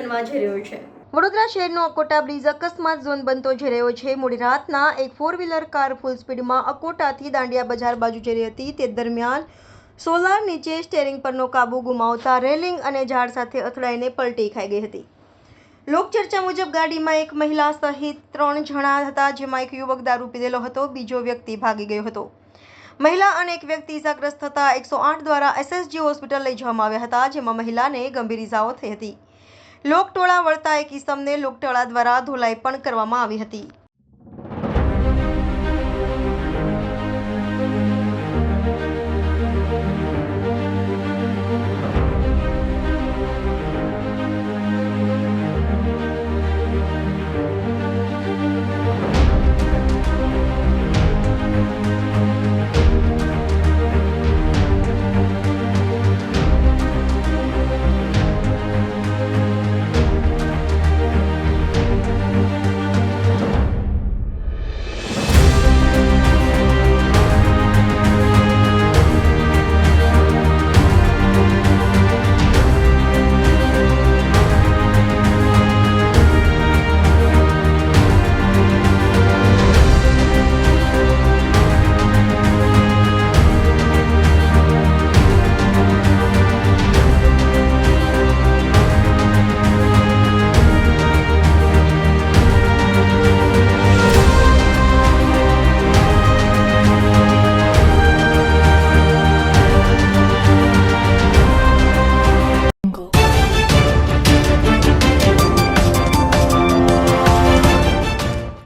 બનવા જઈ રહ્યો છે। વડોદરા શહેરનો અકોટા બ્રિજ અકસ્માત ઝોન બનતો જઈ રહ્યો છે। મોડી રાતના એક 4 વ્હીલર કાર ફૂલ સ્પીડમાં અકોટાથી દાંડિયા બજાર બાજુ જઈ રહી હતી। તે દરમિયાન સોલાર નીચે સ્ટીયરિંગ પરનો કાબુ ગુમાવતા રેલિંગ અને ઝાડ સાથે અથડાઈને પલટી ખાઈ ગઈ હતી। લોકચર્ચા મુજબ ગાડીમાં એક મહિલા સહિત 3 જણા હતા, જેમાં એક યુવક દારૂ પીધેલો હતો, બીજો વ્યક્તિ ભાગી ગયો હતો। મહિલા અને એક વ્યક્તિ ઇજાગ્રસ્ત થતા 108 દ્વારા SSG હોસ્પિટલ લઈ જવામાં આવ્યા હતા, જેમાં મહિલાને ગંભીર ઇજાઓ થઈ હતી। લોકટોળા વળતા એક ઇસમને લોકટોળા દ્વારા ધોલાઈ પણ કરવામાં આવી હતી।